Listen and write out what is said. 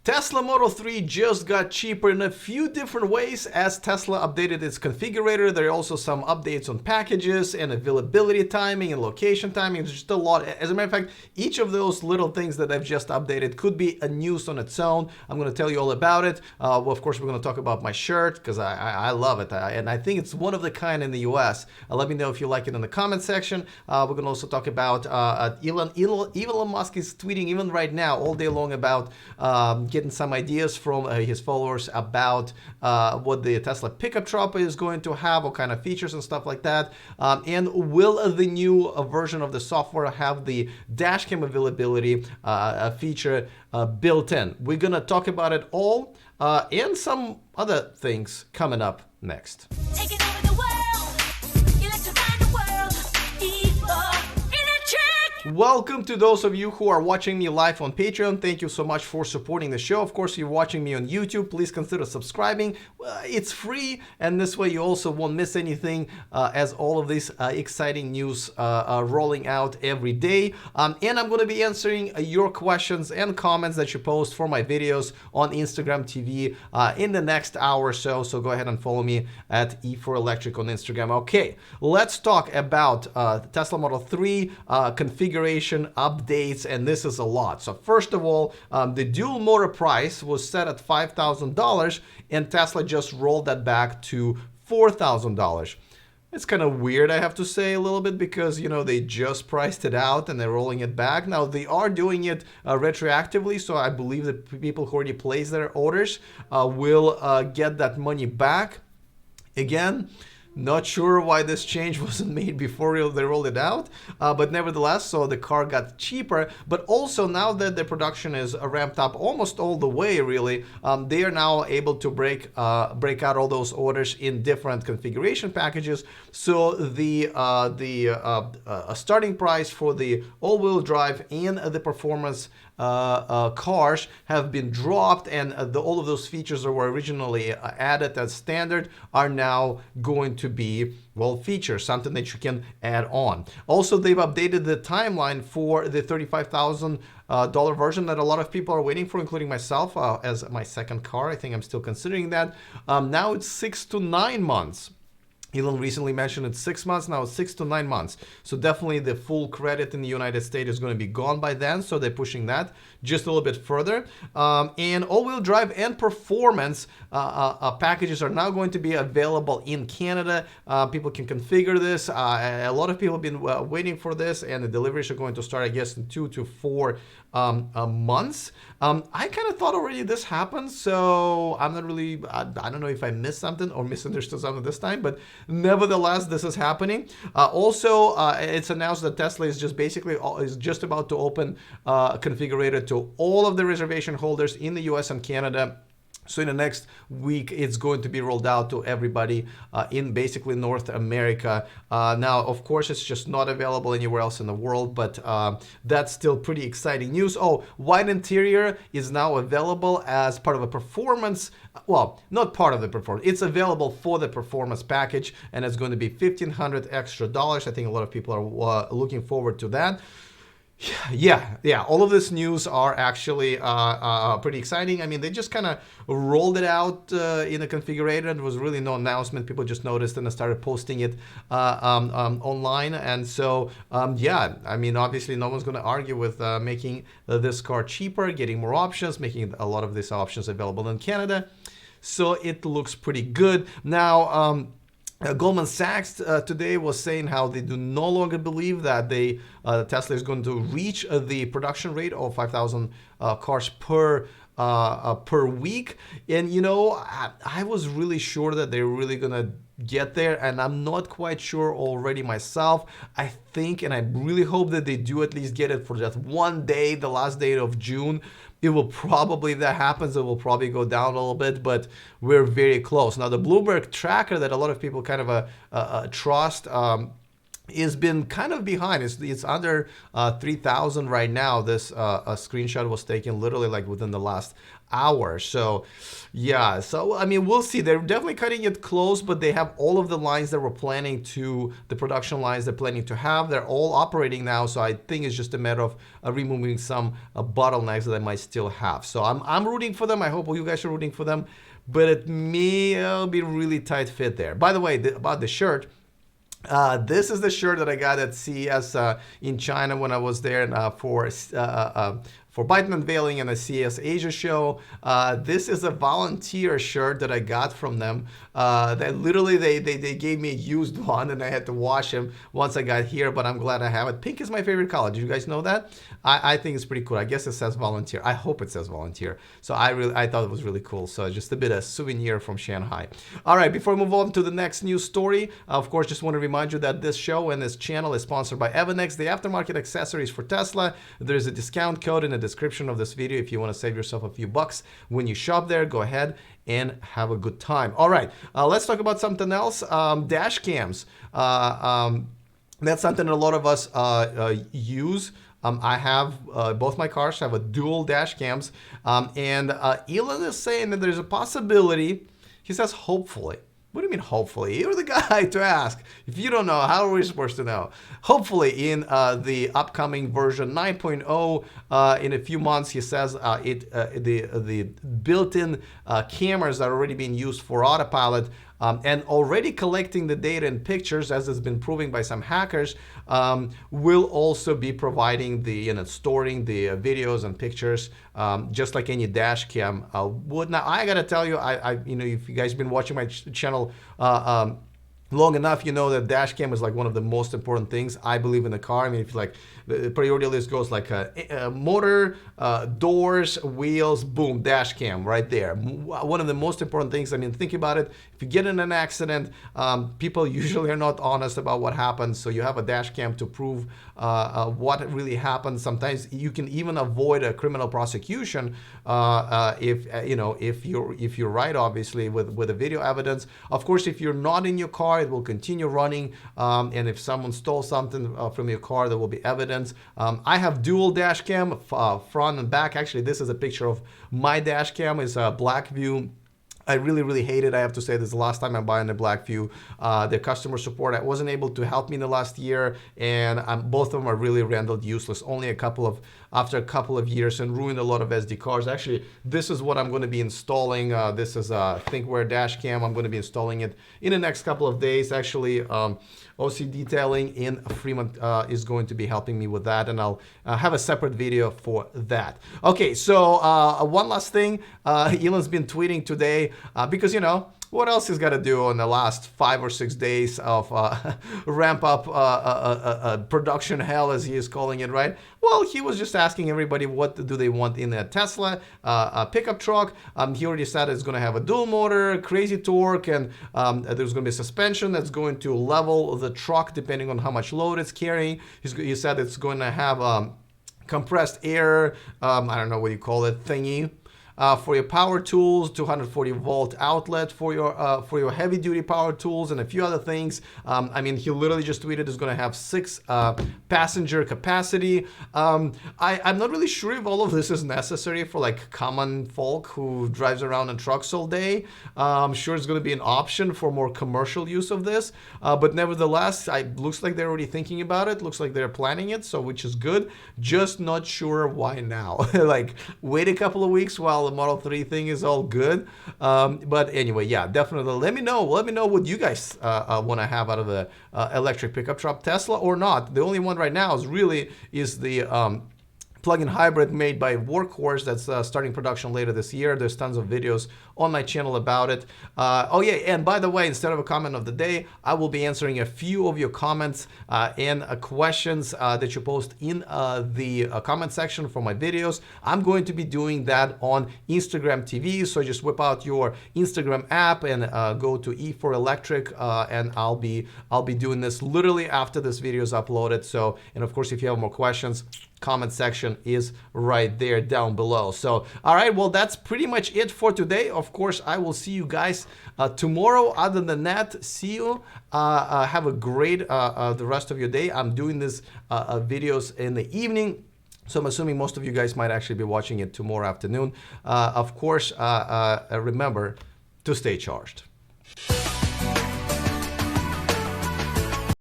Tesla Model 3 just got cheaper in a few different ways as Tesla updated its configurator. There are also some updates on packages and availability timing and location timing. It's just a lot. As a matter of fact, each of those little things that I've just updated could be a news on its own. I'm going to tell you all about it. Well, of course, we're going to talk about my shirt because I love it. And I think it's one of the kind in the US. Let me know if you like it in the comment section. We're going to also talk about Elon Musk is tweeting even right now all day long about getting some ideas from his followers about what the Tesla pickup truck is going to have, what kind of features and stuff like that. And will the new version of the software have the dash cam availability feature built in? We're going to talk about it all and some other things coming up next. Taking over the world, electrifying the world, people in a check. Welcome to those of you who are watching me live on Patreon. Thank you so much for supporting the show. Of course, you're watching me on YouTube. Please consider subscribing. It's free, and this way you also won't miss anything as all of this exciting news are rolling out every day. And I'm going to be answering your questions and comments that you post for my videos on Instagram TV in the next hour or so. So go ahead and follow me at E4Electric on Instagram. Okay, let's talk about Tesla Model 3 configuration updates, and this is a lot. So first of all, the dual motor price was set at $5,000, and Tesla just rolled that back to $4,000. It's kind of weird, I have to say, a little bit, because, you know, they just priced it out and they're rolling it back. Now, they are doing it retroactively, so I believe that people who already placed their orders will get that money back. Again, not sure why this change wasn't made before they rolled it out, but nevertheless, so the car got cheaper. But also, now that the production is ramped up almost all the way, really, they are now able to break out all those orders in different configuration packages. So the starting price for the all-wheel drive and the performance cars have been dropped, and all of those features that were originally added as standard are now going to be, well, features, something that you can add on. Also, they've updated the timeline for the $35,000 version that a lot of people are waiting for, including myself as my second car. I think I'm still considering that. Now it's 6 to 9 months. Elon recently mentioned it's 6 months, now it's 6 to 9 months. So definitely the full credit in the United States is going to be gone by then. So they're pushing that just a little bit further. And all-wheel drive and performance packages are now going to be available in Canada. People can configure this. A lot of people have been waiting for this, and the deliveries are going to start, I guess, in 2 to 4 months. I kind of thought already this happened, so I'm not really, I don't know if I missed something or misunderstood something this time, but nevertheless, this is happening. Also, it's announced that Tesla is just about to open a configurator to all of the reservation holders in the US and Canada. So in the next week, it's going to be rolled out to everybody in basically North America. Now, of course, it's just not available anywhere else in the world, but that's still pretty exciting news. Oh, white interior is now available as part of a performance. Well, not part of the performance. It's available for the performance package, and it's going to be $1,500 extra. I think a lot of people are looking forward to that. Yeah. All of this news are actually pretty exciting. I mean, they just kind of rolled it out in a configurator. There was really no announcement. People just noticed and started posting it online. And so, yeah, I mean, obviously, no one's going to argue with making this car cheaper, getting more options, making a lot of these options available in Canada. So it looks pretty good. Now, Goldman Sachs today was saying how they do no longer believe that Tesla is going to reach the production rate of 5,000 cars per week. And, you know, I was really sure that they're really going to get there, and I'm not quite sure already myself. I think, and I really hope that they do at least get it for just one day, the last day of June. It will probably, if that happens, it will probably go down a little bit, but we're very close. Now, the Bloomberg Tracker that a lot of people kind of trust is been kind of behind. It's under 3,000 right now. This a screenshot was taken literally like within the last hour. So yeah, so I mean, we'll see. They're definitely cutting it close, but they have all of the lines that we're planning to, the production lines they're planning to have, they're all operating now. So I think it's just a matter of removing some bottlenecks that they might still have. So I'm rooting for them. I hope you guys are rooting for them, but it may be really tight fit there. By the way, about the shirt, this is the shirt that I got at CES in China when I was there for Byte Unveiling and the CES Asia show. This is a volunteer shirt that I got from them. That literally they gave me a used one and I had to wash them once I got here, but I'm glad I have it. Pink is my favorite color. Did you guys know that? I think it's pretty cool. I guess it says volunteer. I hope it says volunteer. So I thought it was really cool. So just a bit of souvenir from Shanghai. All right, before we move on to the next news story, of course, just want to remind you that this show and this channel is sponsored by Evanex, the aftermarket accessories for Tesla. There's a discount code in the description of this video if you want to save yourself a few bucks when you shop there. Go ahead and have a good time. All right, let's talk about something else. Dash cams. That's something a lot of us use. I have both my cars have a dual dash cams, and Elon is saying that there's a possibility. He says hopefully. What do you mean hopefully? You're the guy to ask. If you don't know, how are we supposed to know? Hopefully in the upcoming version 9.0 in a few months, he says the built-in cameras that are already being used for autopilot and already collecting the data and pictures, as has been proven by some hackers, will also be providing the, storing the videos and pictures, just like any dash cam would. Now, I gotta tell you, if you guys been watching my channel long enough, you know that dash cam is like one of the most important things I believe in the car. I mean, if like the priority list goes like motor, doors, wheels, boom, dash cam right there. One of the most important things. I mean, think about it. If you get in an accident, people usually are not honest about what happened. So you have a dash cam to prove what really happened. Sometimes you can even avoid a criminal prosecution if you're right, obviously, with the video evidence. Of course, if you're not in your car, it will continue running, and if someone stole something from your car, there will be evidence. I have dual dash cam, front and back. Actually, this is a picture of my dash cam. It's a black view. I really hate it. I have to say, this is the last time I'm buying a black view. The customer support wasn't able to help me in the last year, and both of them are really rendered useless. Only after a couple of years, and ruined a lot of SD cards. Actually, this is what I'm going to be installing. This is a ThinkWare dash cam. I'm going to be installing it in the next couple of days. Actually, OC Detailing in Fremont is going to be helping me with that, and I'll have a separate video for that. Okay, so one last thing. Elon's been tweeting today because, what else he's got to do in the last 5 or 6 days of ramp up production hell, as he is calling it, right? Well, he was just asking everybody what do they want in a Tesla pickup truck. He already said it's going to have a dual motor, crazy torque, and there's going to be a suspension that's going to level the truck depending on how much load it's carrying. He said it's going to have compressed air, I don't know what you call it, thingy. For your power tools, 240 volt outlet for your heavy duty power tools, and a few other things. I mean, he literally just tweeted it's going to have 6 passenger capacity. I'm not really sure if all of this is necessary for like common folk who drives around in trucks all day. I'm sure it's going to be an option for more commercial use of this, but nevertheless, it looks like they're already thinking about it. Looks like they're planning it, so which is good. Just not sure why now. Like, wait a couple of weeks while the Model 3 thing is all good. But anyway, yeah, definitely let me know what you guys want to have out of the electric pickup truck, Tesla or not. The only one right now is the plug-in hybrid made by Workhorse that's starting production later this year. There's tons of videos on my channel about it. Oh yeah, and by the way, instead of a comment of the day, I will be answering a few of your comments and questions that you post in the comment section for my videos. I'm going to be doing that on Instagram TV, so just whip out your Instagram app and go to E4Electric, and I'll be doing this literally after this video is uploaded. So, and of course, if you have more questions, comment section, information is right there down below. So, all right, well, that's pretty much it for today. Of course, I will see you guys tomorrow. Other than that, see you. Have a great the rest of your day. I'm doing these videos in the evening, so I'm assuming most of you guys might actually be watching it tomorrow afternoon. Of course, remember to stay charged.